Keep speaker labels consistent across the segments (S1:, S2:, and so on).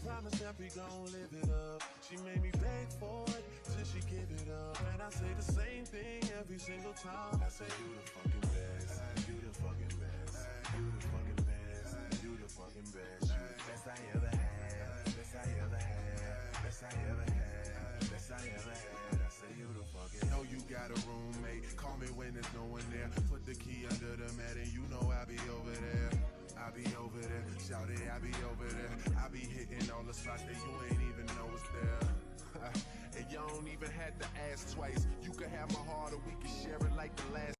S1: promise that we gon' live it up. She made me beg for it till she give it up. And I say the same thing every single time. I say you the fucking best, you the fucking best, you the fucking best, you the fucking best, you the best I ever had, best I ever had, best I ever had, best I ever had. I say you the fucking. Know you got a roommate, call me when there's no one there. Put the key under the mat and you know I be over there. I be over there, shout it, I be over there. I be hitting all the spots that you ain't even know it's there. And you don't even have to ask twice. You can have my heart or we can share it like the last.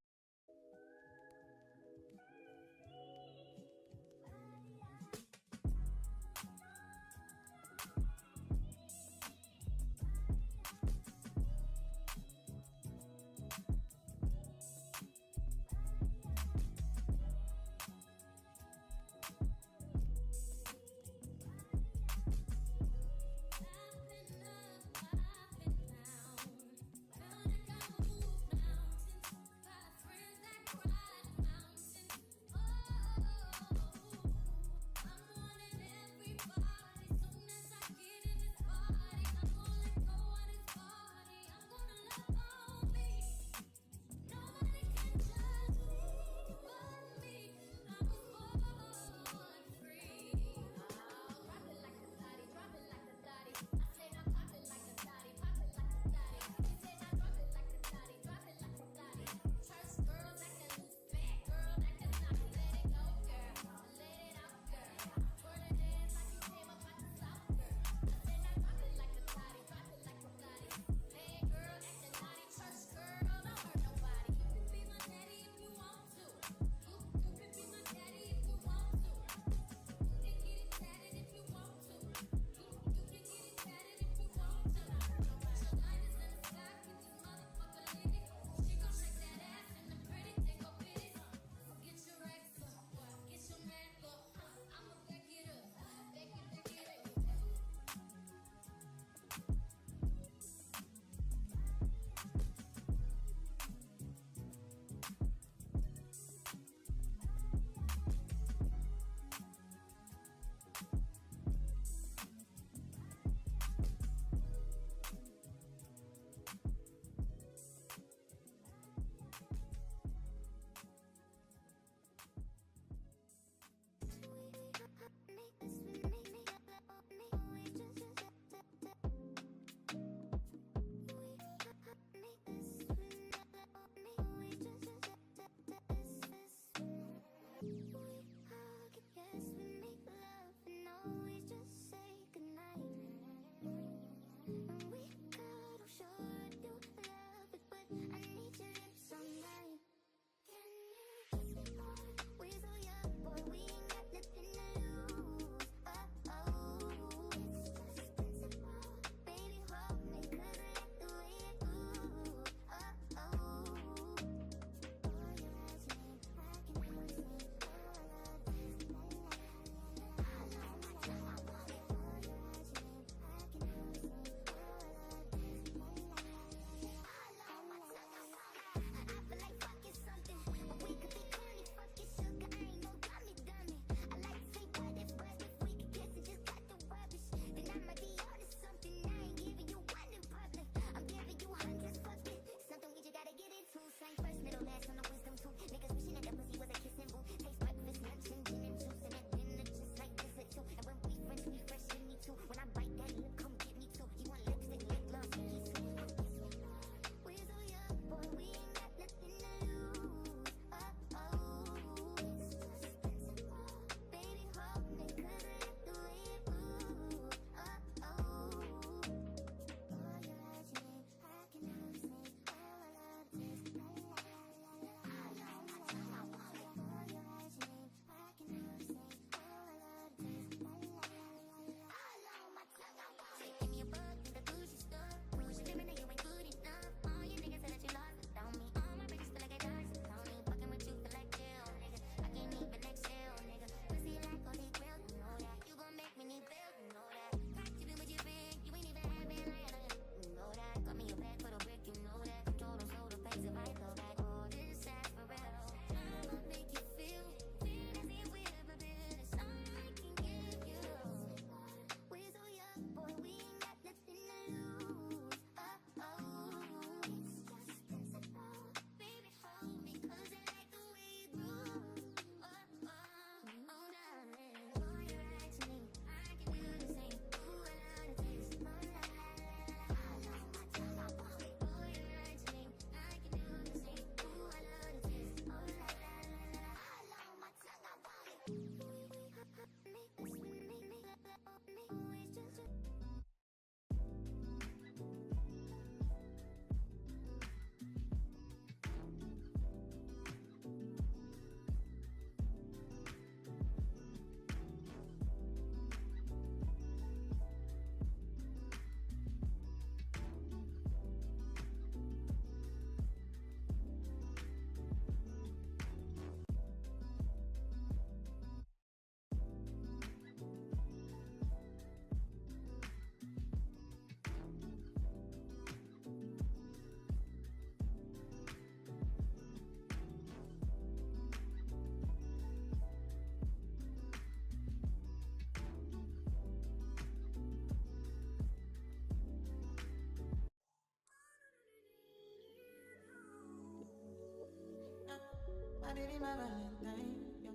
S2: My baby, my Valentine. Yeah.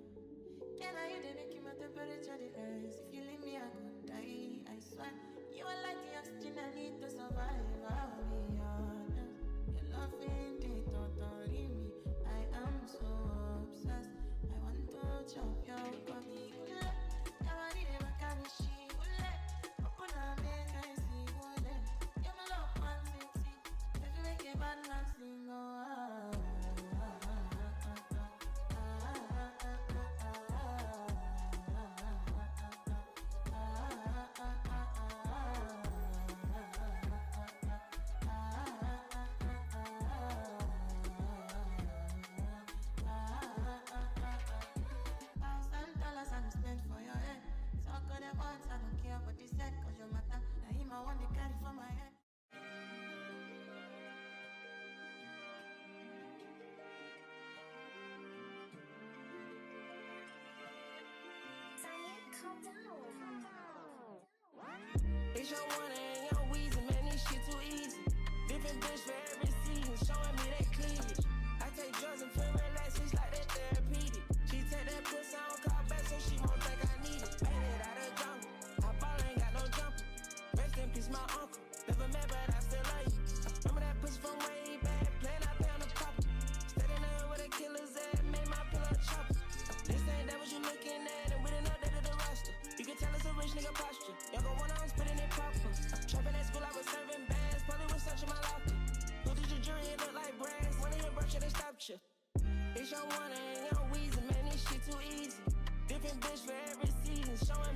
S2: Can I you they make my temperature the rise? If you leave me, I could die. I swear. You are like the oxygen I need to survive. I'll be honest. Your love ain't it, totally me. I am so obsessed. I want to chop your body.
S3: It's your one and young Weezy, man, this shit too easy. Different bitch for every season, showing me that cleavage. I take drugs and feel relaxed, it's like that therapeutic. She take that pussy on call back so she won't think I need it. Made it out of jungle, I ball ain't got no jumper. Rest in peace, my uncle. Never met, but I still love you. Remember that pussy from way back, playing out there on the proper. Stayed in there with a killer's at, made my pillow chopper. This ain't that what you looking at, and we done updated the roster. You can tell it's a rich nigga posture. Y'all gon' wanna I'm spitting it proper. Trapping at school, I was serving bags. Probably was searching my locker. Who did your jury? It look like brass. One of your brush, they stopped you. It's your one and young Weezy, man, this shit too easy. Different bitch for every season, showing